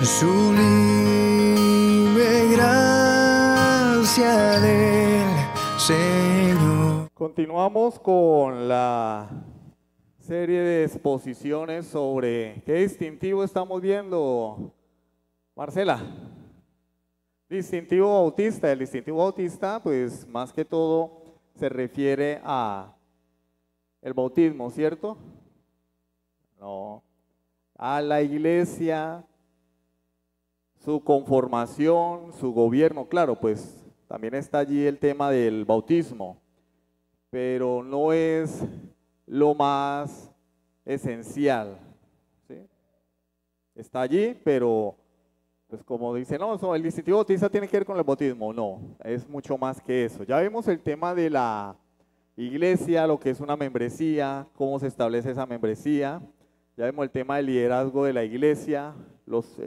sublime gracia del Señor. Continuamos con la serie de exposiciones sobre qué distintivo estamos viendo, Marcela. Distintivo bautista. El distintivo bautista, pues más que todo se refiere a el bautismo, ¿cierto? No. A la iglesia, su conformación, su gobierno, claro, pues también está allí el tema del bautismo, pero no es lo más esencial, ¿sí? Está allí, pero pues como dice, no, el distintivo bautista tiene que ver con el bautismo. No, es mucho más que eso. Ya vimos el tema de la iglesia, lo que es una membresía, cómo se establece esa membresía. Ya vimos el tema del liderazgo de la iglesia, los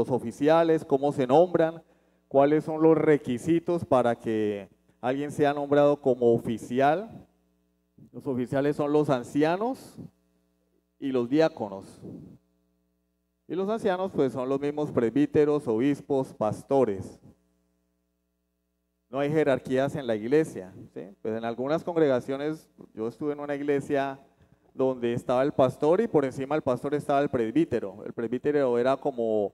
oficiales, cómo se nombran, cuáles son los requisitos para que alguien sea nombrado como oficial. Los oficiales son los ancianos y los diáconos. Y los ancianos pues son los mismos presbíteros, obispos, pastores. No hay jerarquías en la iglesia, ¿sí? Pues en algunas congregaciones, yo estuve en una iglesia donde estaba el pastor y por encima del pastor estaba el presbítero. El presbítero era como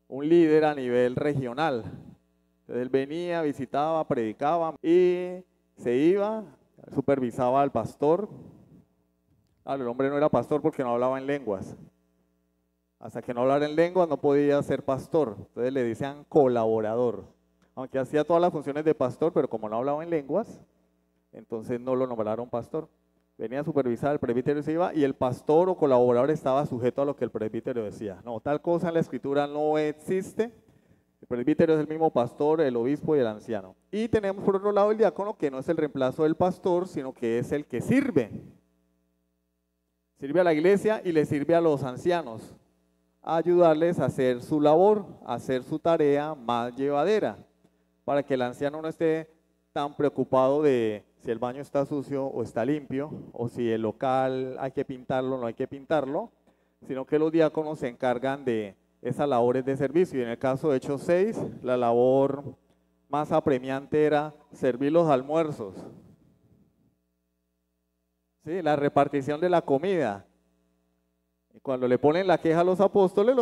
un líder a nivel regional. Entonces él venía, visitaba, predicaba y se iba, supervisaba al pastor. Claro, el hombre no era pastor porque no hablaba en lenguas. Hasta que no hablara en lenguas no podía ser pastor. Entonces le decían colaborador. Aunque hacía todas las funciones de pastor, pero como no hablaba en lenguas, entonces no lo nombraron pastor. Venía a supervisar, el presbítero se iba y el pastor o colaborador estaba sujeto a lo que el presbítero decía. No, tal cosa en la escritura no existe. El presbítero es el mismo pastor, el obispo y el anciano. Y tenemos por otro lado el diácono, que no es el reemplazo del pastor, sino que es el que sirve. Sirve a la iglesia y le sirve a los ancianos, a ayudarles a hacer su labor, a hacer su tarea más llevadera, para que el anciano no esté tan preocupado de si el baño está sucio o está limpio, o si el local hay que pintarlo o no hay que pintarlo, sino que los diáconos se encargan de esas labores de servicio. Y en el caso de Hechos 6, la labor más apremiante era servir los almuerzos, ¿sí? La repartición de la comida. Y cuando le ponen la queja a los apóstoles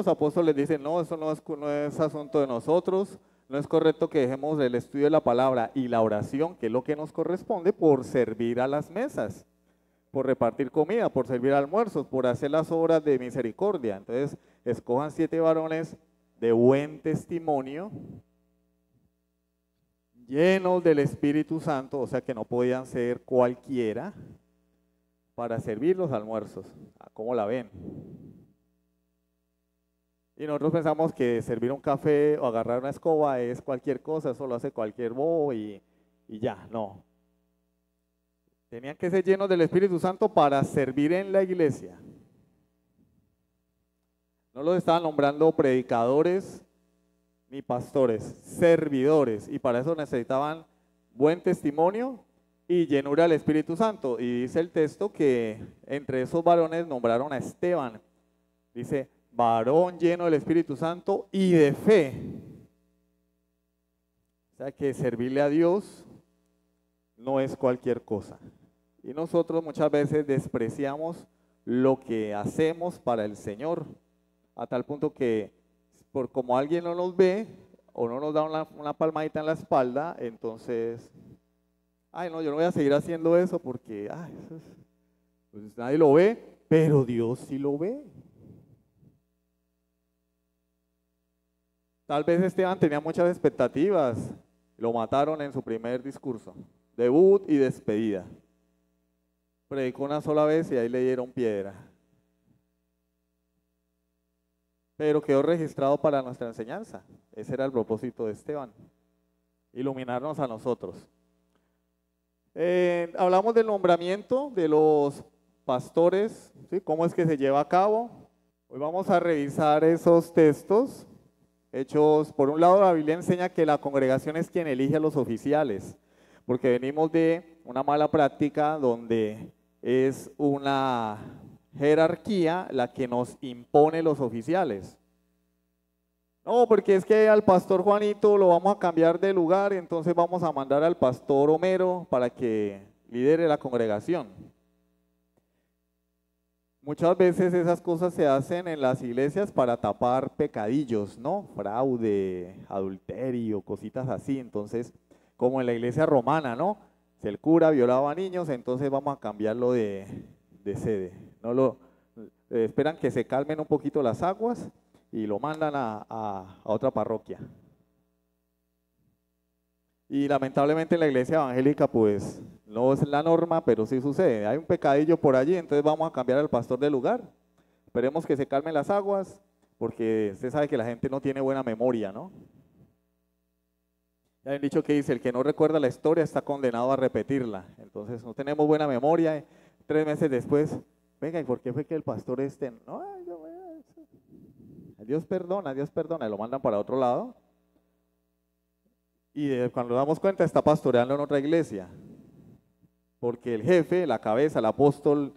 dicen, no, eso no es asunto de nosotros, no es correcto que dejemos el estudio de la palabra y la oración, que es lo que nos corresponde, por servir a las mesas, por repartir comida, por servir almuerzos, por hacer las obras de misericordia. Entonces, escojan 7 varones de buen testimonio, llenos del Espíritu Santo, o sea que no podían ser cualquiera, para servir los almuerzos. ¿Cómo la ven? Y nosotros pensamos que servir un café o agarrar una escoba es cualquier cosa, eso lo hace cualquier bobo y ya, no. Tenían que ser llenos del Espíritu Santo para servir en la iglesia. No los estaban nombrando predicadores ni pastores, servidores, y para eso necesitaban buen testimonio y llenura del Espíritu Santo. Y dice el texto que entre esos varones nombraron a Esteban. Dice, varón lleno del Espíritu Santo y de fe. O sea que servirle a Dios no es cualquier cosa. Y nosotros muchas veces despreciamos lo que hacemos para el Señor, a tal punto que por como alguien no nos ve o no nos da una palmadita en la espalda, entonces, ay no, yo no voy a seguir haciendo eso porque pues nadie lo ve, pero Dios sí lo ve. Tal vez Esteban tenía muchas expectativas, lo mataron en su primer discurso, debut y despedida. Predicó una sola vez y ahí le dieron piedra. Pero quedó registrado para nuestra enseñanza. Ese era el propósito de Esteban, iluminarnos a nosotros. Hablamos del nombramiento de los pastores, ¿sí? ¿Cómo es que se lleva a cabo? Hoy vamos a revisar esos textos. Hechos, por un lado la Biblia enseña que la congregación es quien elige a los oficiales, porque venimos de una mala práctica donde es una jerarquía la que nos impone los oficiales. No, porque es que al pastor Juanito lo vamos a cambiar de lugar, entonces vamos a mandar al pastor Homero para que lidere la congregación. Muchas veces esas cosas se hacen en las iglesias para tapar pecadillos, ¿no? Fraude, adulterio, cositas así. Entonces, como en la iglesia romana, ¿no? Si el cura violaba a niños, entonces vamos a cambiarlo de sede. No lo, esperan que se calmen un poquito las aguas y lo mandan a otra parroquia. Y lamentablemente en la iglesia evangélica pues no es la norma, pero sí sucede. Hay un pecadillo por allí, entonces vamos a cambiar al pastor del lugar. Esperemos que se calmen las aguas, porque usted sabe que la gente no tiene buena memoria, ¿no? Ya hay un dicho que dice, el que no recuerda la historia está condenado a repetirla. Entonces no tenemos buena memoria. 3 meses después, venga, ¿y por qué fue que el pastor no, Dios perdona, y lo mandan para otro lado? Y cuando nos damos cuenta está pastoreando en otra iglesia, porque el jefe, la cabeza, el apóstol,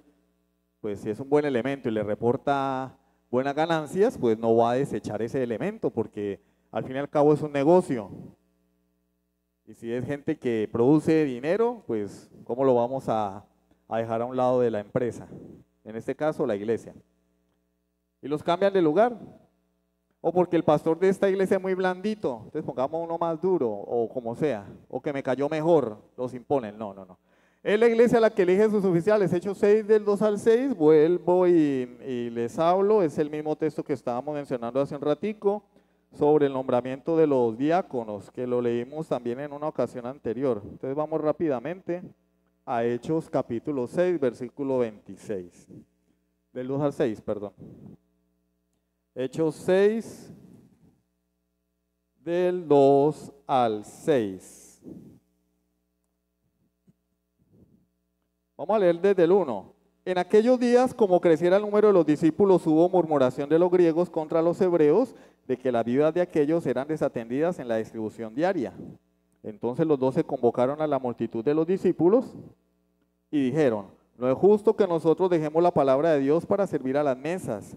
pues si es un buen elemento y le reporta buenas ganancias, pues no va a desechar ese elemento, porque al fin y al cabo es un negocio. Y si es gente que produce dinero, pues ¿cómo lo vamos a dejar a un lado de la empresa? En este caso, la iglesia. Y los cambian de lugar. O porque el pastor de esta iglesia es muy blandito, entonces pongamos uno más duro, o como sea, o que me cayó mejor, los imponen. No, no, no. Es la iglesia la que elige sus oficiales. Hechos 6 del 2 al 6, vuelvo y les hablo, es el mismo texto que estábamos mencionando hace un ratico, sobre el nombramiento de los diáconos, que lo leímos también en una ocasión anterior. Entonces vamos rápidamente a Hechos capítulo 6, versículo 26, del 2 al 6, perdón. Hechos 6, del 2 al 6. Vamos a leer desde el 1. En aquellos días, como creciera el número de los discípulos, hubo murmuración de los griegos contra los hebreos, de que las viudas de aquellos eran desatendidas en la distribución diaria. Entonces los 12 convocaron a la multitud de los discípulos y dijeron, no es justo que nosotros dejemos la palabra de Dios para servir a las mesas.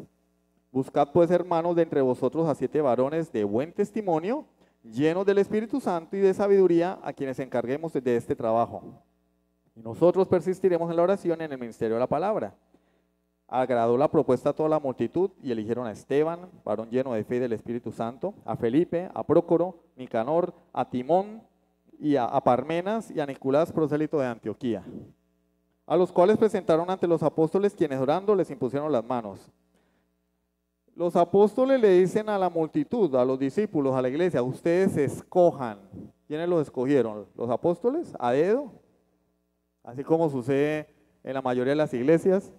Buscad pues, hermanos, de entre vosotros a 7 varones de buen testimonio, llenos del Espíritu Santo y de sabiduría, a quienes encarguemos de este trabajo. Y nosotros persistiremos en la oración y en el ministerio de la palabra. Agradó la propuesta a toda la multitud y eligieron a Esteban, varón lleno de fe y del Espíritu Santo, a Felipe, a Prócoro, Nicanor, a Timón y a Parmenas y a Nicolás, prosélito de Antioquía, a los cuales presentaron ante los apóstoles, quienes orando les impusieron las manos. Los apóstoles le dicen a la multitud, a los discípulos, a la iglesia, ustedes escojan. ¿Quiénes los escogieron? ¿Los apóstoles? ¿A dedo? Así como sucede en la mayoría de las iglesias.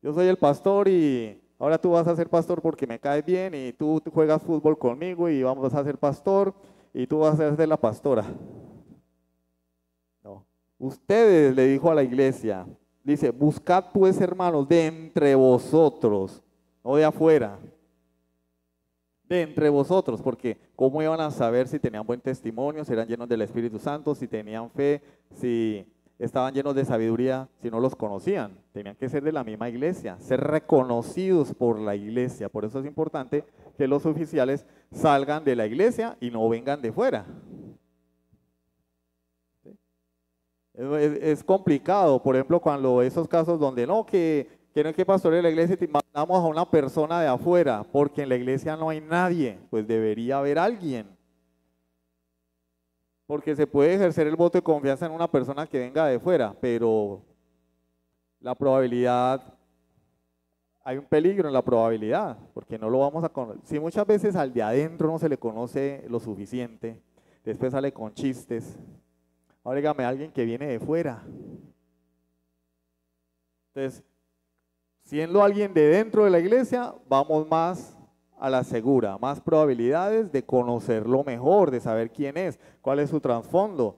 Yo soy el pastor y ahora tú vas a ser pastor porque me caes bien y tú juegas fútbol conmigo y vamos a ser pastor y tú vas a ser la pastora. No. Ustedes, le dijo a la iglesia, dice, buscad pues, hermanos, de entre vosotros, no de afuera, de entre vosotros, porque ¿cómo iban a saber si tenían buen testimonio, si eran llenos del Espíritu Santo, si tenían fe, si estaban llenos de sabiduría, si no los conocían? Tenían que ser de la misma iglesia, ser reconocidos por la iglesia. Por eso es importante que los oficiales salgan de la iglesia y no vengan de fuera. Es complicado, por ejemplo, cuando esos casos donde no, que no hay que pastorear la iglesia y mandamos a una persona de afuera, porque en la iglesia no hay nadie, pues debería haber alguien. Porque se puede ejercer el voto de confianza en una persona que venga de fuera, pero la probabilidad, hay un peligro en la probabilidad, porque no lo vamos a conocer. Si muchas veces al de adentro no se le conoce lo suficiente, después sale con chistes. Ahora dígame alguien que viene de fuera. Entonces, siendo alguien de dentro de la iglesia, vamos más a la segura, más probabilidades de conocerlo mejor, de saber quién es, cuál es su trasfondo.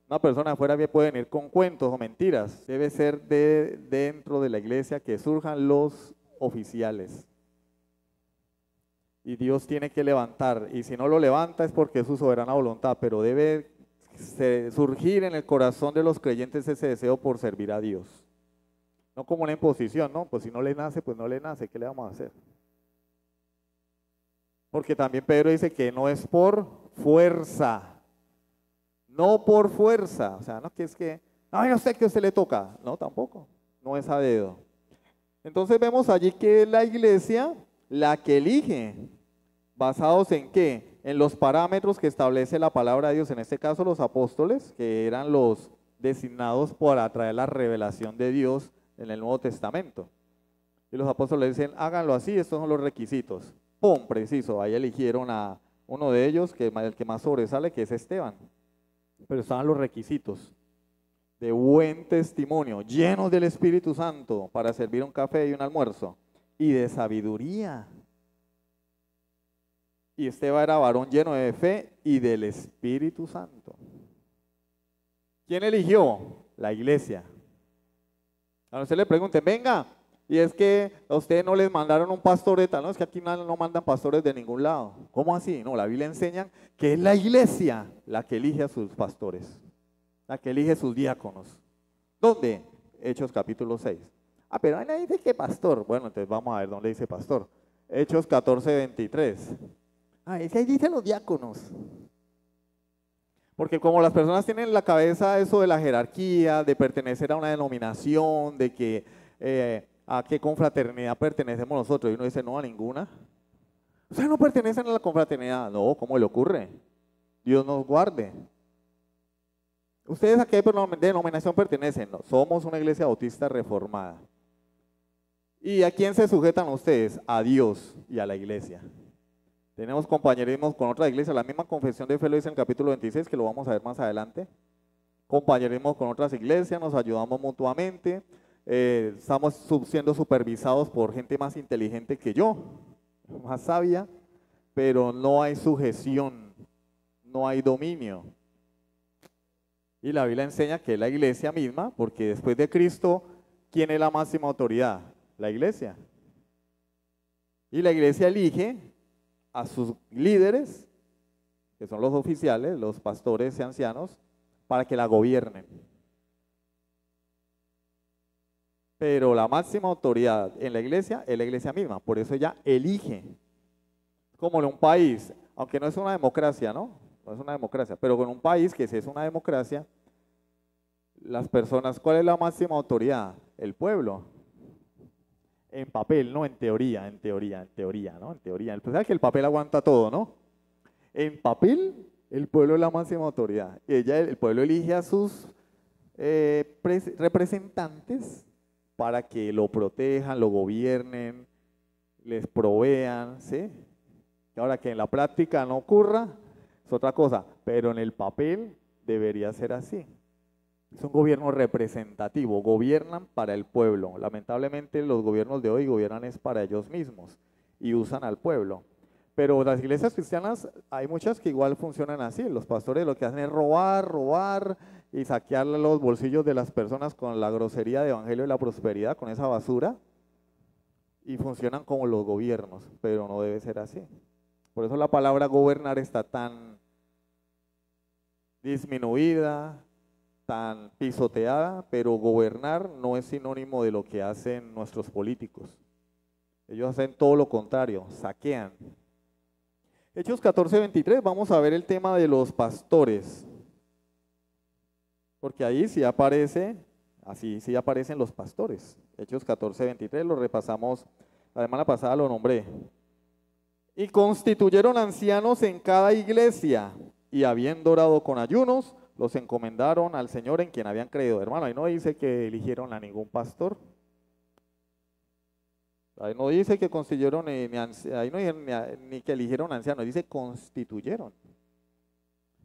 Una persona de afuera bien puede venir con cuentos o mentiras. Debe ser de dentro de la iglesia que surjan los oficiales. Y Dios tiene que levantar, y si no lo levanta es porque es su soberana voluntad, pero debe surgir en el corazón de los creyentes ese deseo por servir a Dios. No como una imposición, ¿no? Pues si no le nace, pues no le nace, ¿qué le vamos a hacer? Porque también Pedro dice que no es por fuerza, no por fuerza, o sea, no que es que, no, venga usted que a usted le toca, no, tampoco, no es a dedo. Entonces vemos allí que es la iglesia la que elige, ¿basados en qué? En los parámetros que establece la palabra de Dios, en este caso los apóstoles, que eran los designados para traer la revelación de Dios en el Nuevo Testamento. Y los apóstoles dicen, háganlo así, estos son los requisitos. ¡Pum! Preciso, ahí eligieron a uno de ellos, que el que más sobresale, que es Esteban. Pero estaban los requisitos de buen testimonio, llenos del Espíritu Santo para servir un café y un almuerzo, y de sabiduría. Y Esteban era varón lleno de fe y del Espíritu Santo. ¿Quién eligió? La iglesia. A usted le pregunten, venga, y es que a ustedes no les mandaron un pastoreta, no, es que aquí no mandan pastores de ningún lado. ¿Cómo así? No, la Biblia enseña que es la iglesia la que elige a sus pastores, la que elige a sus diáconos. ¿Dónde? Hechos capítulo 6. Ah, pero ahí dice que pastor. Bueno, entonces vamos a ver dónde dice pastor. Hechos 14, 23. Ah, es que ahí dice los diáconos. Porque como las personas tienen en la cabeza eso de la jerarquía, de pertenecer a una denominación, de que a qué confraternidad pertenecemos nosotros, y uno dice, no, a ninguna. Ustedes no pertenecen a la confraternidad. No, ¿cómo le ocurre? Dios nos guarde. ¿Ustedes a qué denominación pertenecen? No, somos una iglesia bautista reformada. ¿Y a quién se sujetan ustedes? A Dios y a la iglesia. Tenemos compañerismo con otra iglesia, la misma confesión de fe lo dice en el capítulo 26, que lo vamos a ver más adelante. Compañerismo con otras iglesias, nos ayudamos mutuamente, estamos siendo supervisados por gente más inteligente que yo, más sabia, pero no hay sujeción, no hay dominio. Y la Biblia enseña que es la iglesia misma, porque después de Cristo, ¿quién es la máxima autoridad? La iglesia. Y la iglesia elige a sus líderes, que son los oficiales, los pastores y ancianos, para que la gobiernen. Pero la máxima autoridad en la iglesia es la iglesia misma, por eso ella elige. Como en un país, aunque no es una democracia, ¿no? No es una democracia, pero con un país que sí es una democracia, las personas, ¿cuál es la máxima autoridad? El pueblo. En papel, no en teoría, ¿no? En teoría. Pues sabe que el papel aguanta todo, ¿no? En papel, el pueblo es la máxima autoridad. Y el pueblo elige a sus representantes para que lo protejan, lo gobiernen, les provean, ¿sí? Ahora que en la práctica no ocurra, es otra cosa, pero en el papel debería ser así. Es un gobierno representativo, gobiernan para el pueblo. Lamentablemente los gobiernos de hoy gobiernan es para ellos mismos y usan al pueblo. Pero las iglesias cristianas hay muchas que igual funcionan así. Los pastores lo que hacen es robar y saquear los bolsillos de las personas con la grosería de evangelio de la prosperidad, con esa basura. Y funcionan como los gobiernos, pero no debe ser así. Por eso la palabra gobernar está tan disminuida, tan pisoteada, pero gobernar no es sinónimo de lo que hacen nuestros políticos. Ellos hacen todo lo contrario, saquean. Hechos 14, 23, vamos a ver el tema de los pastores. Porque ahí sí aparece, así sí aparecen los pastores. Hechos 14, 23, lo repasamos, la semana pasada lo nombré. Y constituyeron ancianos en cada iglesia, y habiendo orado con ayunos, los encomendaron al Señor en quien habían creído. Hermano, ahí no dice que eligieron a ningún pastor. Ahí no dice que constituyeron, ahí no dice ni que eligieron ancianos, dice constituyeron.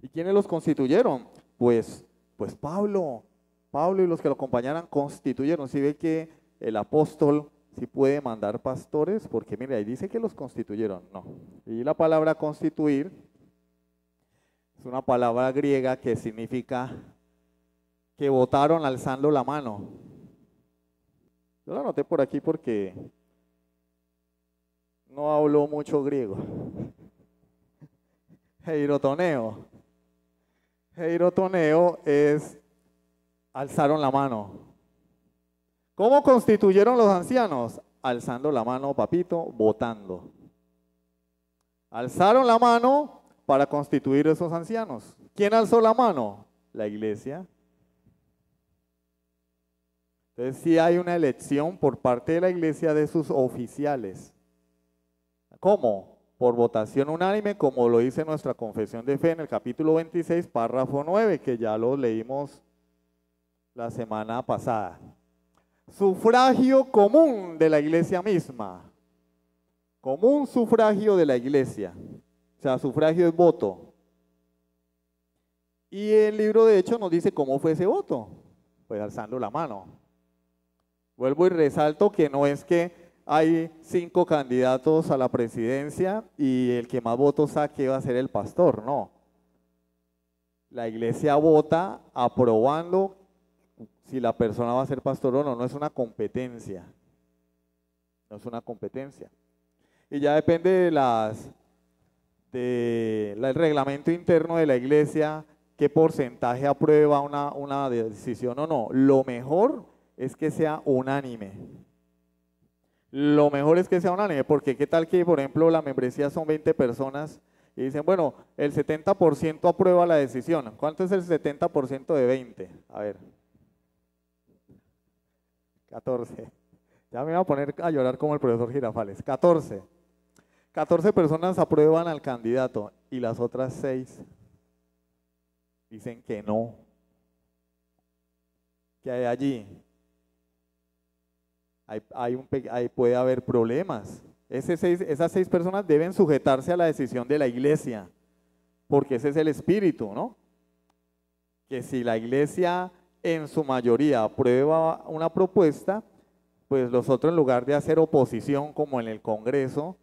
¿Y quiénes los constituyeron? Pues Pablo y los que lo acompañaran constituyeron. Si ve que el apóstol sí puede mandar pastores, porque mire, ahí dice que los constituyeron. No. Y la palabra constituir es una palabra griega que significa que votaron alzando la mano. Yo la anoté por aquí porque no hablo mucho griego. Heirotoneo. Heirotoneo es alzaron la mano. ¿Cómo constituyeron los ancianos? Alzando la mano, papito, votando. Alzaron la mano para constituir esos ancianos. ¿Quién alzó la mano? La iglesia. Entonces sí hay una elección por parte de la iglesia de sus oficiales. ¿Cómo? Por votación unánime, como lo dice nuestra confesión de fe en el capítulo 26, párrafo 9, que ya lo leímos la semana pasada. Sufragio común de la iglesia misma. Común sufragio de la iglesia. O sea, sufragio es voto. Y el libro de Hechos nos dice cómo fue ese voto. Pues alzando la mano. Vuelvo y resalto que no es que hay 5 candidatos a la presidencia y el que más votos saque va a ser el pastor, no. La iglesia vota aprobando si la persona va a ser pastor o no, no es una competencia. No es una competencia. Y ya depende del reglamento interno de la iglesia, qué porcentaje aprueba una decisión o no. Lo mejor es que sea unánime. Lo mejor es que sea unánime, porque qué tal que, por ejemplo, la membresía son 20 personas y dicen, bueno, el 70% aprueba la decisión. ¿Cuánto es el 70% de 20? A ver. 14. Ya me iba a poner a llorar como el profesor Girafales. 14. 14 personas aprueban al candidato y las otras 6 dicen que no. ¿Qué hay allí? Puede haber problemas. Esas 6 personas deben sujetarse a la decisión de la iglesia, porque ese es el espíritu, ¿no? Que si la iglesia en su mayoría aprueba una propuesta, pues los otros, en lugar de hacer oposición como en el Congreso,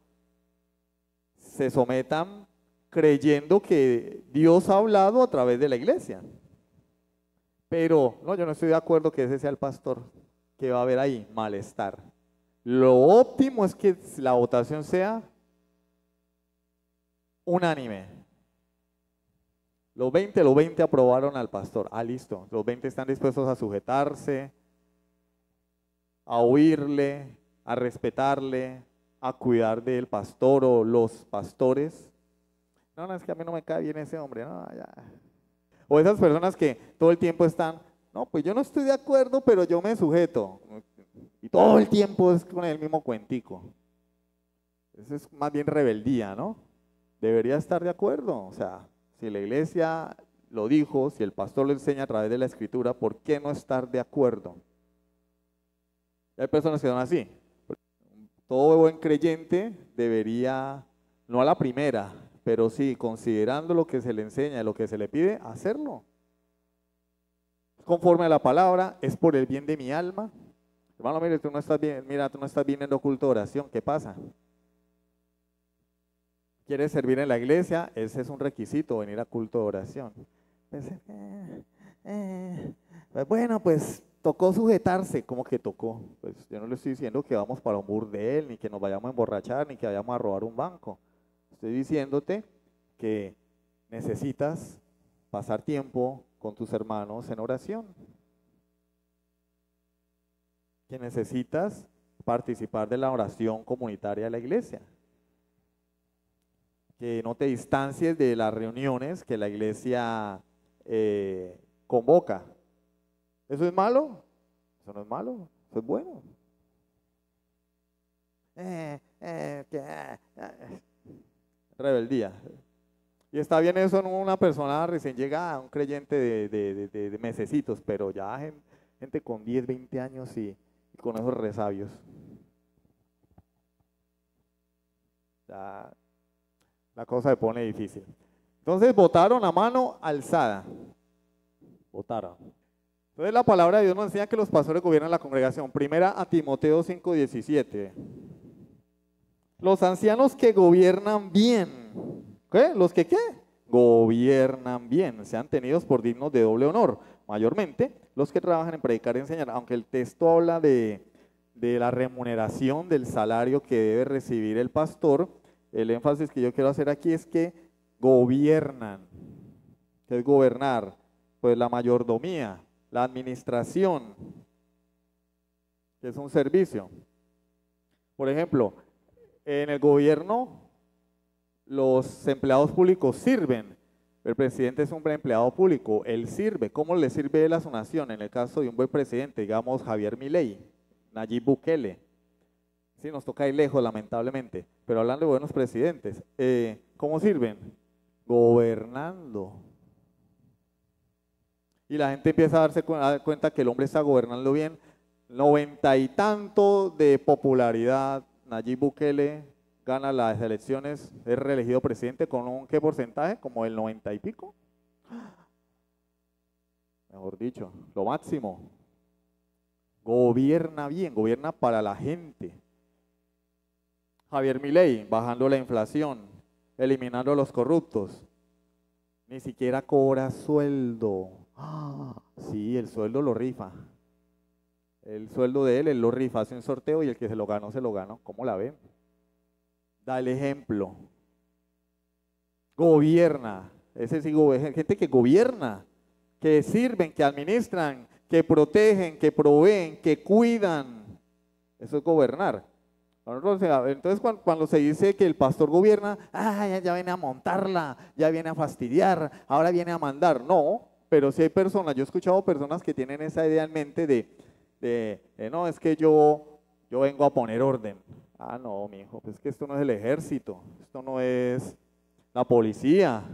se sometan creyendo que Dios ha hablado a través de la iglesia. Pero no, yo no estoy de acuerdo que ese sea el pastor. Que va a haber ahí malestar. Lo óptimo es que la votación sea unánime. Los 20 aprobaron al pastor. Ah, listo. Los 20 están dispuestos a sujetarse, a oírle, a respetarle, a cuidar del pastor o los pastores. No, es que a mí no me cae bien ese hombre. No, ya. O esas personas que todo el tiempo están, no, pues yo no estoy de acuerdo, pero yo me sujeto. Y todo el tiempo es con el mismo cuentico. Eso es más bien rebeldía, ¿no? Debería estar de acuerdo. O sea, si la iglesia lo dijo, si el pastor lo enseña a través de la escritura, ¿por qué no estar de acuerdo? Y hay personas que son así. Todo buen creyente debería, no a la primera, pero sí, considerando lo que se le enseña, lo que se le pide, hacerlo. Conforme a la palabra, es por el bien de mi alma. Hermano, mire, tú no estás bien, mira, tú no estás viniendo a culto de oración, ¿qué pasa? ¿Quieres servir en la iglesia? Ese es un requisito, venir a culto de oración. Pues bueno, pues tocó sujetarse. ¿Cómo que tocó? Pues yo no le estoy diciendo que vamos para un burdel, ni que nos vayamos a emborrachar, ni que vayamos a robar un banco. Estoy diciéndote que necesitas pasar tiempo con tus hermanos en oración. Que necesitas participar de la oración comunitaria de la iglesia. Que no te distancies de las reuniones que la iglesia convoca. ¿Eso es malo? Eso no es malo, eso es bueno. Rebeldía. Y está bien eso en una persona recién llegada, un creyente de mesecitos, pero ya gente con 10, 20 años y con esos resabios. Ya la cosa se pone difícil. Entonces votaron a mano alzada. Votaron. Entonces la palabra de Dios nos enseña que los pastores gobiernan la congregación. Primera a Timoteo 5:17. Los ancianos que gobiernan bien. ¿Qué? ¿Los que qué? Gobiernan bien. Sean tenidos por dignos de doble honor. Mayormente los que trabajan en predicar y enseñar. Aunque el texto habla de la remuneración, del salario que debe recibir el pastor, el énfasis que yo quiero hacer aquí es que gobiernan. ¿Qué es gobernar? Pues la mayordomía, la administración, que es un servicio. Por ejemplo, en el gobierno los empleados públicos sirven. El presidente es un empleado público, él sirve. ¿Cómo le sirve él a su nación? En el caso de un buen presidente, digamos Javier Milei, Nayib Bukele. Sí, nos toca ir lejos, lamentablemente, pero hablando de buenos presidentes, ¿cómo sirven? Gobernando. Y la gente empieza a dar cuenta que el hombre está gobernando bien. 90 y tanto de popularidad, Nayib Bukele gana las elecciones, es reelegido presidente con un ¿qué porcentaje? Como el 90 y pico. Mejor dicho, lo máximo. Gobierna bien, gobierna para la gente. Javier Milei, bajando la inflación, eliminando a los corruptos. Ni siquiera cobra sueldo. Sí, el sueldo lo rifa. El sueldo de él lo rifa, hace un sorteo y el que se lo ganó, se lo ganó. ¿Cómo la ven? Da el ejemplo. Gobierna. Ese sí, gente que gobierna, que sirven, que administran, que protegen, que proveen, que cuidan. Eso es gobernar. Entonces, cuando se dice que el pastor gobierna, ya viene a montarla, ya viene a fastidiar, ahora viene a mandar. No, pero si hay personas, yo he escuchado personas que tienen esa idea en mente no, es que yo vengo a poner orden. No, mijo, pues es que esto no es el ejército, esto no es la policía.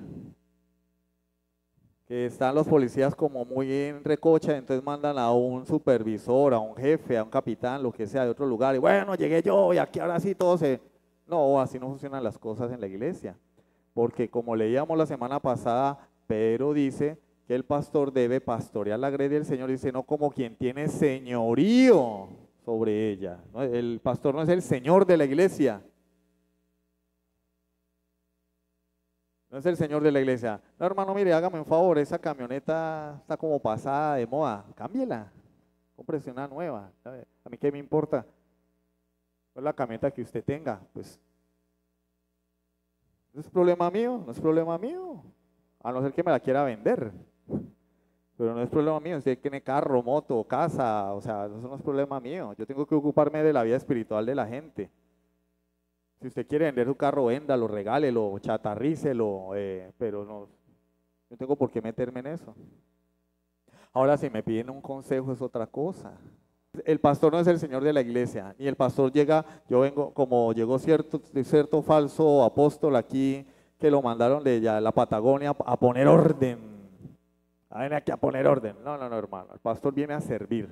Que están los policías como muy en recocha, entonces mandan a un supervisor, a un jefe, a un capitán, lo que sea, de otro lugar, y bueno, llegué yo y aquí ahora sí todo se... No, así no funcionan las cosas en la iglesia, porque como leíamos la semana pasada, Pedro dice que el pastor debe pastorear la grey del Señor, dice, no como quien tiene señorío sobre ella. ¿No? El pastor no es el señor de la iglesia. No es el señor de la iglesia. No, hermano, mire, hágame un favor, esa camioneta está como pasada de moda. Cámbiela. Cómprese una nueva. ¿Sabe? A mí qué me importa. ¿Cuál es la camioneta que usted tenga? Pues, no es problema mío, no es problema mío. A no ser que me la quiera vender. Pero no es problema mío. Usted tiene carro, moto, casa, o sea, eso no es problema mío. Yo tengo que ocuparme de la vida espiritual de la gente. Si usted quiere vender su carro, véndalo, regálelo, chatarrícelo, pero no tengo por qué meterme en eso. Ahora, si me piden un consejo es otra cosa. El pastor no es el señor de la iglesia, ni el pastor llega, yo vengo, como llegó cierto falso apóstol aquí, que lo mandaron de la Patagonia a poner orden. Ven aquí a poner orden. No, hermano, el pastor viene a servir.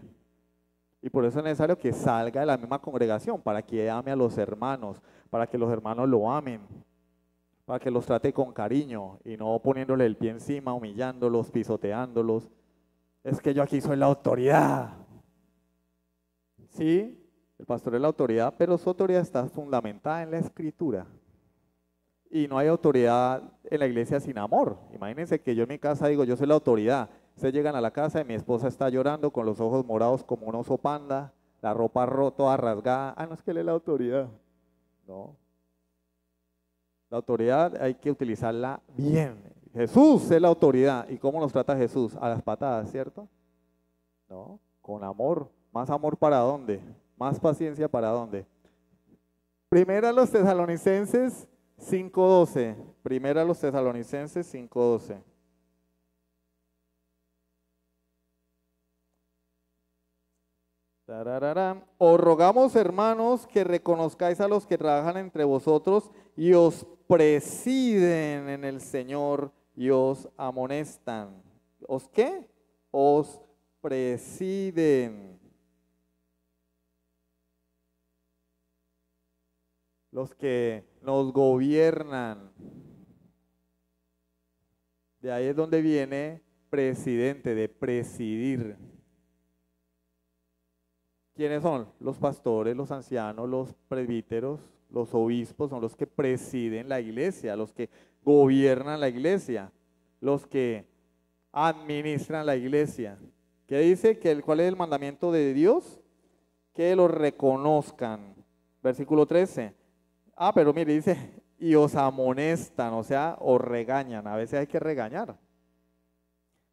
Y por eso es necesario que salga de la misma congregación, para que ame a los hermanos, para que los hermanos lo amen, para que los trate con cariño y no poniéndole el pie encima, humillándolos, pisoteándolos. Es que yo aquí soy la autoridad. Sí, el pastor es la autoridad, pero su autoridad está fundamentada en la Escritura. Y no hay autoridad en la iglesia sin amor. Imagínense que yo en mi casa digo, yo soy la autoridad. Ustedes llegan a la casa y mi esposa está llorando con los ojos morados como un oso panda, la ropa toda rasgada. No es que él es la autoridad. No. La autoridad hay que utilizarla bien. Jesús es la autoridad. ¿Y cómo nos trata Jesús? A las patadas, ¿cierto? No, con amor. ¿Más amor para dónde? ¿Más paciencia para dónde? Primera a los Tesalonicenses 5:12. Primera a los Tesalonicenses 5:12. Os rogamos, hermanos, que reconozcáis a los que trabajan entre vosotros y os presiden en el Señor y os amonestan. ¿Os qué? Os presiden. Los que nos gobiernan. De ahí es donde viene presidente, de presidir. ¿Quiénes son? Los pastores, los ancianos, los presbíteros, los obispos, son los que presiden la iglesia, los que gobiernan la iglesia, los que administran la iglesia. ¿Qué dice? ¿Cuál es el mandamiento de Dios? Que los reconozcan. Versículo 13. Pero mire, dice, y os amonestan, o sea, os regañan. A veces hay que regañar.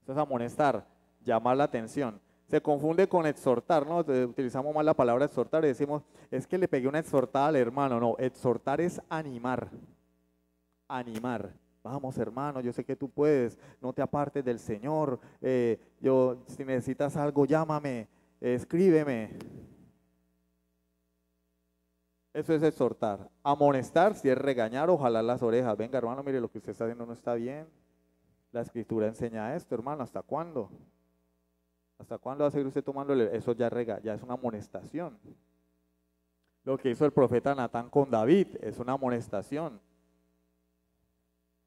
Eso es amonestar, llamar la atención. Se confunde con exhortar, ¿no? Utilizamos mal la palabra exhortar y decimos, es que le pegué una exhortada al hermano. No, exhortar es animar. animar. Vamos, hermano, yo sé que tú puedes, no te apartes del Señor. Si necesitas algo, llámame, escríbeme. Eso es exhortar. Amonestar, si es regañar o jalar las orejas. Venga, hermano, mire, lo que usted está haciendo no está bien. La Escritura enseña esto, hermano. ¿Hasta cuándo? ¿Hasta cuándo va a seguir usted tomándole? Eso ya es una amonestación. Lo que hizo el profeta Natán con David es una amonestación.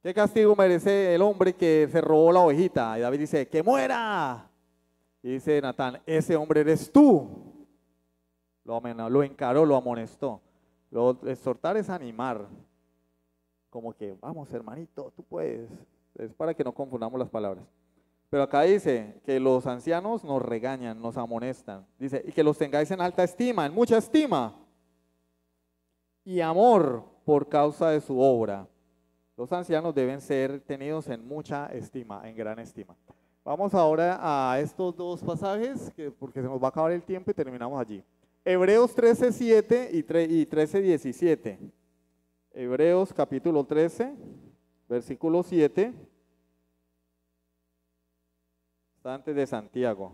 ¿Qué castigo merece el hombre que se robó la ovejita? Y David dice, ¡que muera! Y dice Natán, ese hombre eres tú. Lo encaró, lo amonestó. Exhortar es animar. Como que, vamos hermanito, tú puedes. Es para que no confundamos las palabras. Pero acá dice que los ancianos nos regañan, nos amonestan. Dice, y que los tengáis en alta estima, en mucha estima. Y amor por causa de su obra. Los ancianos deben ser tenidos en mucha estima, en gran estima. Vamos ahora a estos dos pasajes, porque se nos va a acabar el tiempo y terminamos allí. Hebreos 13:7 y 13:17. Hebreos capítulo 13, versículo 7. Está antes de Santiago.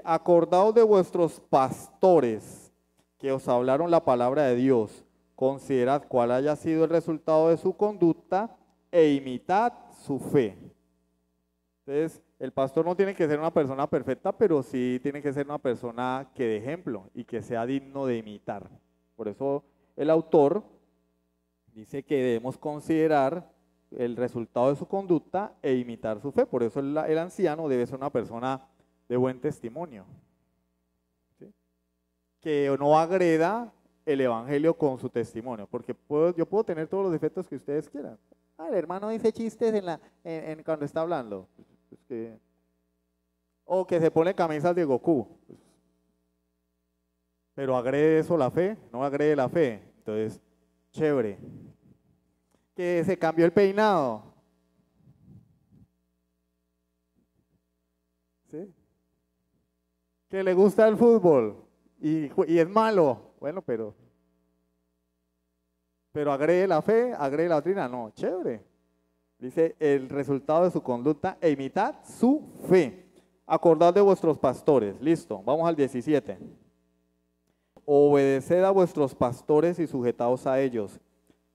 Acordaos de vuestros pastores que os hablaron la palabra de Dios. Considerad cuál haya sido el resultado de su conducta e imitad su fe. Entonces, el pastor no tiene que ser una persona perfecta, pero sí tiene que ser una persona que dé ejemplo y que sea digno de imitar. Por eso el autor dice que debemos considerar el resultado de su conducta e imitar su fe. Por eso el anciano debe ser una persona de buen testimonio, ¿sí? Que no agreda el evangelio con su testimonio, porque yo puedo tener todos los defectos que ustedes quieran. El hermano dice chistes cuando está hablando. O que se pone camisas de Goku. Pero agrede eso la fe, no agrede la fe. Entonces, chévere. Que se cambió el peinado. ¿Sí? Que le gusta el fútbol y es malo. Bueno, pero agrede la fe, agrede la doctrina. No, chévere. Dice el resultado de su conducta e imitad su fe. Acordad de vuestros pastores. Listo, vamos al 17. Obedeced a vuestros pastores y sujetaos a ellos,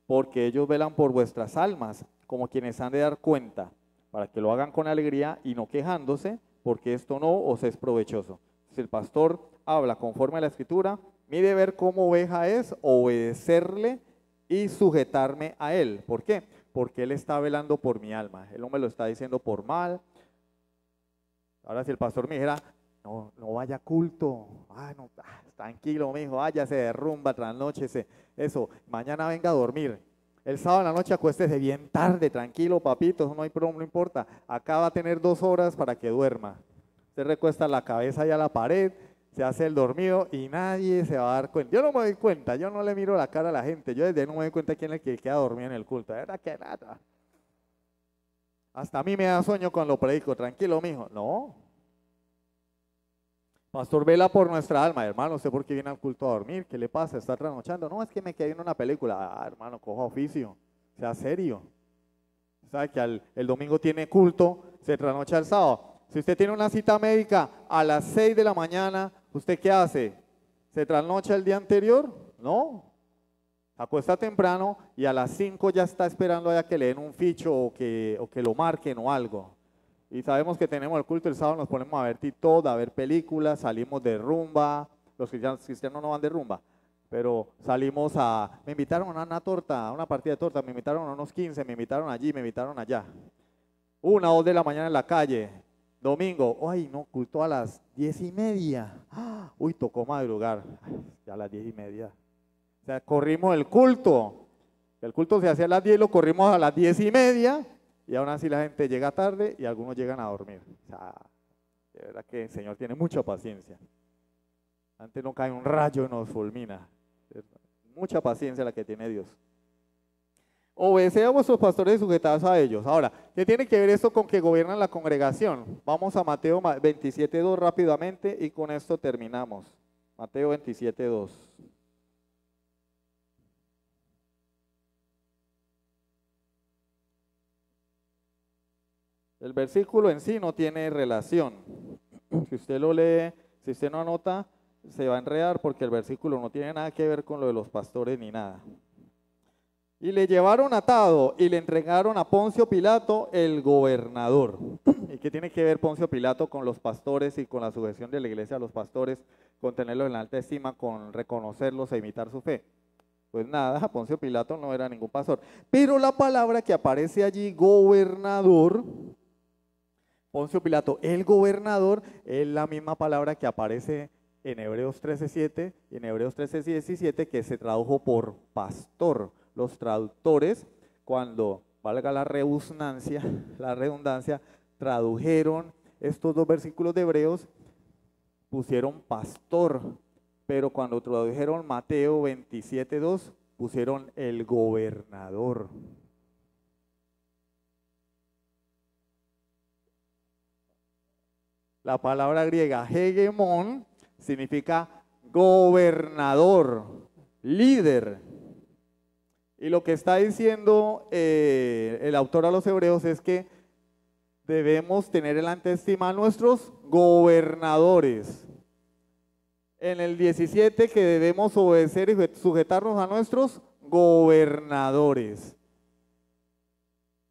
porque ellos velan por vuestras almas, como quienes han de dar cuenta, para que lo hagan con alegría y no quejándose, porque esto no os es provechoso. Si el pastor habla conforme a la Escritura, mi deber como oveja es obedecerle y sujetarme a él. ¿Por qué? Porque él está velando por mi alma. Él no me lo está diciendo por mal. Ahora si el pastor me dijera, no vaya a culto, tranquilo, mijo, vaya, se derrumba, trasnóchese, eso, mañana venga a dormir. El sábado en la noche acuéstese bien tarde, tranquilo, papito, eso no hay problema, no importa. Acá va a tener 2 horas para que duerma. Usted recuesta la cabeza allá a la pared, se hace el dormido y nadie se va a dar cuenta. Yo no me doy cuenta, yo no le miro la cara a la gente, yo desde ahí no me doy cuenta quién es el que queda dormido en el culto. De verdad que nada. Hasta a mí me da sueño cuando predico, tranquilo, mijo. No. Pastor, vela por nuestra alma. Hermano, ¿usted por qué viene al culto a dormir? ¿Qué le pasa? ¿Está trasnochando? No, es que me quedé viendo una película. Hermano, coja oficio, sea serio. ¿Sabe que el domingo tiene culto, se trasnocha el sábado? Si usted tiene una cita médica a las 6 de la mañana, ¿usted qué hace? ¿Se trasnocha el día anterior? No. Acuesta temprano y a las 5 ya está esperando allá que le den un ficho o que lo marquen o algo. Y sabemos que tenemos el culto el sábado, nos ponemos a ver TikTok, a ver películas, salimos de rumba. Los cristianos no van de rumba, pero salimos me invitaron a una torta, a una partida de torta, me invitaron a unos 15, me invitaron allí, me invitaron allá. 1 o 2 de la mañana en la calle. Domingo, no, culto a las 10:30. Uy, tocó madrugar, ya a las 10:30. O sea, corrimos el culto se hacía a las 10, lo corrimos a las 10:30 y aún así la gente llega tarde y algunos llegan a dormir. O sea, de verdad que el Señor tiene mucha paciencia. Antes no cae un rayo y nos fulmina. Mucha paciencia la que tiene Dios. Obedeced a vuestros pastores y sujetados a ellos. Ahora, ¿qué tiene que ver esto con que gobiernan la congregación? Vamos a Mateo 27:2 rápidamente y con esto terminamos. Mateo 27:2. El versículo en sí no tiene relación. Si usted lo lee, si usted no anota, se va a enredar porque el versículo no tiene nada que ver con lo de los pastores ni nada. Y le llevaron atado y le entregaron a Poncio Pilato, el gobernador. ¿Y qué tiene que ver Poncio Pilato con los pastores y con la sujeción de la iglesia a los pastores, con tenerlos en alta estima, con reconocerlos e imitar su fe? Pues nada, Poncio Pilato no era ningún pastor. Pero la palabra que aparece allí, gobernador, Poncio Pilato, el gobernador, es la misma palabra que aparece en Hebreos 13:7 y en Hebreos 13:17, que se tradujo por pastor. Los traductores, cuando valga la redundancia, tradujeron estos dos versículos de Hebreos, pusieron pastor, pero cuando tradujeron Mateo 27:2, pusieron el gobernador. La palabra griega hegemón significa gobernador, líder. Y lo que está diciendo el autor a los hebreos es que debemos tener en alta estima a nuestros gobernadores. En el 17, que debemos obedecer y sujetarnos a nuestros gobernadores.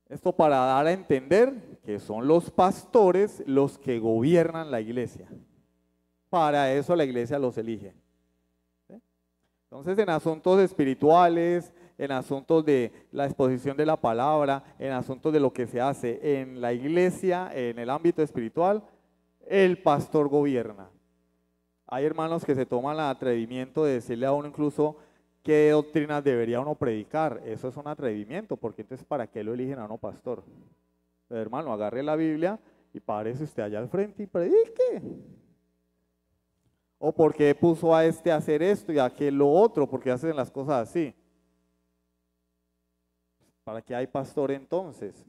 Esto para dar a entender que son los pastores los que gobiernan la iglesia. Para eso la iglesia los elige. Entonces, en asuntos espirituales, en asuntos de la exposición de la palabra, en asuntos de lo que se hace en la iglesia, en el ámbito espiritual, el pastor gobierna. Hay hermanos que se toman el atrevimiento de decirle a uno incluso qué doctrinas debería uno predicar. Eso es un atrevimiento, porque entonces ¿para qué lo eligen a uno pastor? Pero, hermano, agarre la Biblia y párese usted allá al frente y predique. O por qué puso a este a hacer esto y a aquel lo otro, porque hacen las cosas así. ¿Para qué hay pastor entonces?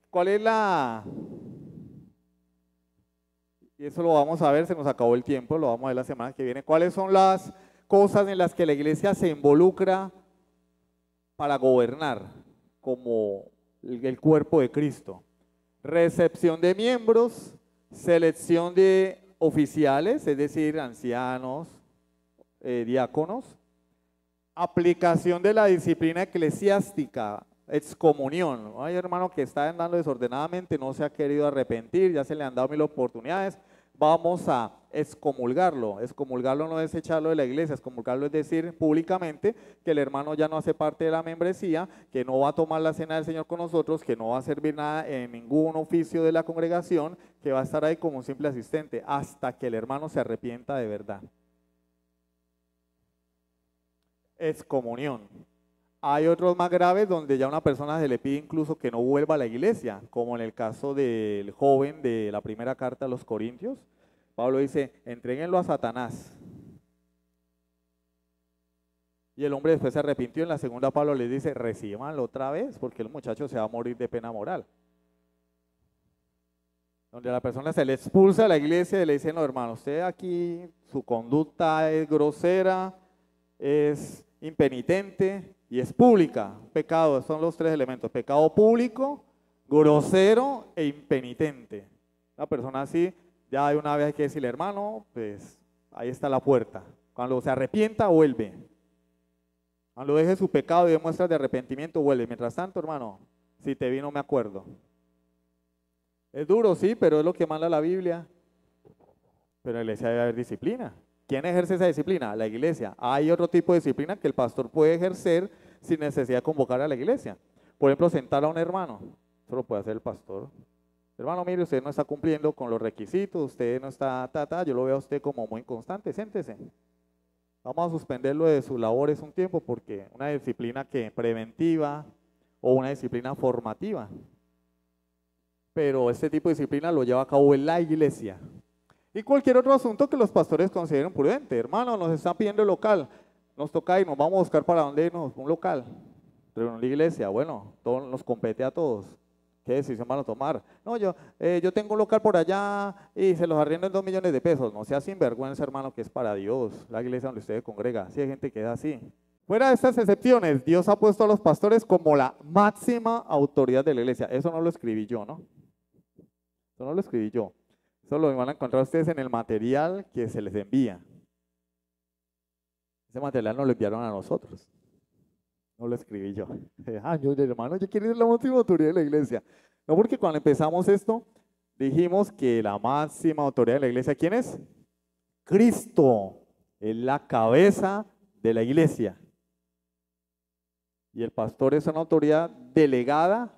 ¿Cuál es la? Y eso lo vamos a ver, se nos acabó el tiempo, lo vamos a ver la semana que viene. ¿Cuáles son las cosas en las que la iglesia se involucra para gobernar como el cuerpo de Cristo? Recepción de miembros, selección de oficiales, es decir, ancianos, diáconos, aplicación de la disciplina eclesiástica, excomunión. Hay hermano que está andando desordenadamente, no se ha querido arrepentir, ya se le han dado 1000 oportunidades, vamos a excomulgarlo. Excomulgarlo no es echarlo de la iglesia, excomulgarlo es decir públicamente que el hermano ya no hace parte de la membresía, que no va a tomar la cena del Señor con nosotros, que no va a servir nada en ningún oficio de la congregación, que va a estar ahí como un simple asistente, hasta que el hermano se arrepienta de verdad. Excomunión. Hay otros más graves donde ya a una persona se le pide incluso que no vuelva a la iglesia, como en el caso del joven de la primera carta a los Corintios. Pablo dice, entréguenlo a Satanás. Y el hombre después se arrepintió. En la segunda Pablo le dice, recíbanlo otra vez, porque el muchacho se va a morir de pena moral. Donde a la persona se le expulsa a la iglesia y le dicen, no hermano, usted aquí, su conducta es grosera, es impenitente y es pública. Pecado, son los tres elementos: pecado público, grosero e impenitente. Una persona así, ya de una vez hay que decirle, hermano, pues ahí está la puerta. Cuando se arrepienta, vuelve. Cuando deje su pecado y dé muestras de arrepentimiento, vuelve. Mientras tanto, hermano, si te vi no me acuerdo. Es duro, sí, pero es lo que manda la Biblia. Pero en la iglesia debe haber disciplina. ¿Quién ejerce esa disciplina? La iglesia. Hay otro tipo de disciplina que el pastor puede ejercer sin necesidad de convocar a la iglesia. Por ejemplo, sentar a un hermano. Eso lo puede hacer el pastor. Hermano, mire, usted no está cumpliendo con los requisitos, usted no está, yo lo veo a usted como muy inconstante, siéntese. Vamos a suspenderlo de sus labores un tiempo porque una disciplina que preventiva o una disciplina formativa. Pero este tipo de disciplina lo lleva a cabo en la iglesia. Y cualquier otro asunto que los pastores consideren prudente. Hermano, nos están pidiendo el local, nos toca ir, nos vamos a buscar para dónde irnos, un local. Pero en la iglesia, bueno, todo nos compete a todos. ¿Qué decisión van a tomar? No, yo tengo un local por allá y se los arriendo en 2 millones de pesos. No sea sinvergüenza, hermano, que es para Dios, la iglesia donde usted congrega. Sí hay gente que es así. Fuera de estas excepciones, Dios ha puesto a los pastores como la máxima autoridad de la iglesia. Eso no lo escribí yo, ¿no? Eso no lo escribí yo. Eso lo van a encontrar ustedes en el material que se les envía. Ese material nos lo enviaron a nosotros. No lo escribí yo. Yo, hermano, yo quiero ir a la máxima autoridad de la iglesia. No, porque cuando empezamos esto, dijimos que la máxima autoridad de la iglesia, ¿quién es? Cristo. Es la cabeza de la iglesia. Y el pastor es una autoridad delegada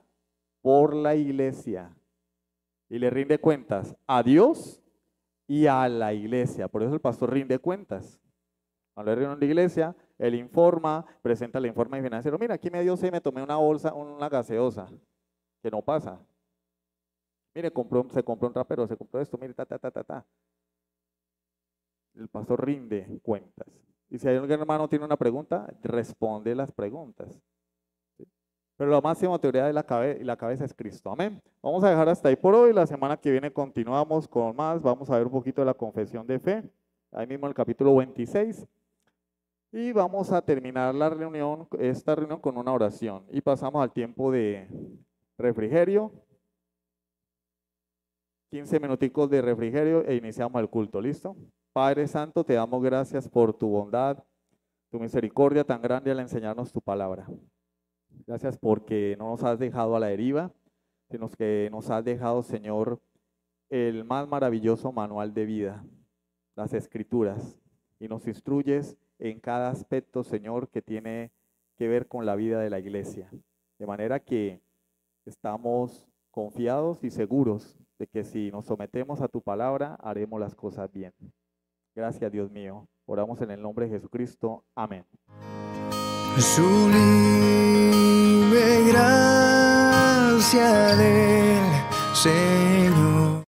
por la iglesia. Y le rinde cuentas a Dios y a la iglesia. Por eso el pastor rinde cuentas. Cuando hay reunión de iglesia, él informa, presenta el informe financiero. Mira, aquí me dio me tomé una bolsa, una gaseosa, que no pasa. Mire, se compró un rapero, se compró esto, mire, ta. El pastor rinde cuentas. Y si hay algún hermano tiene una pregunta, responde las preguntas. ¿Sí? Pero la máxima autoridad de la cabeza es Cristo. Amén. Vamos a dejar hasta ahí por hoy. La semana que viene continuamos con más. Vamos a ver un poquito de la confesión de fe. Ahí mismo en el capítulo 26. Y vamos a terminar esta reunión con una oración. Y pasamos al tiempo de refrigerio. 15 minuticos de refrigerio e iniciamos el culto. ¿Listo? Padre Santo, te damos gracias por tu bondad, tu misericordia tan grande al enseñarnos tu palabra. Gracias porque no nos has dejado a la deriva, sino que nos has dejado, Señor, el más maravilloso manual de vida, las Escrituras, y nos instruyes en cada aspecto, Señor, que tiene que ver con la vida de la iglesia. De manera que estamos confiados y seguros de que si nos sometemos a tu palabra, haremos las cosas bien. Gracias, Dios mío. Oramos en el nombre de Jesucristo. Amén. Sublime gracia del Señor.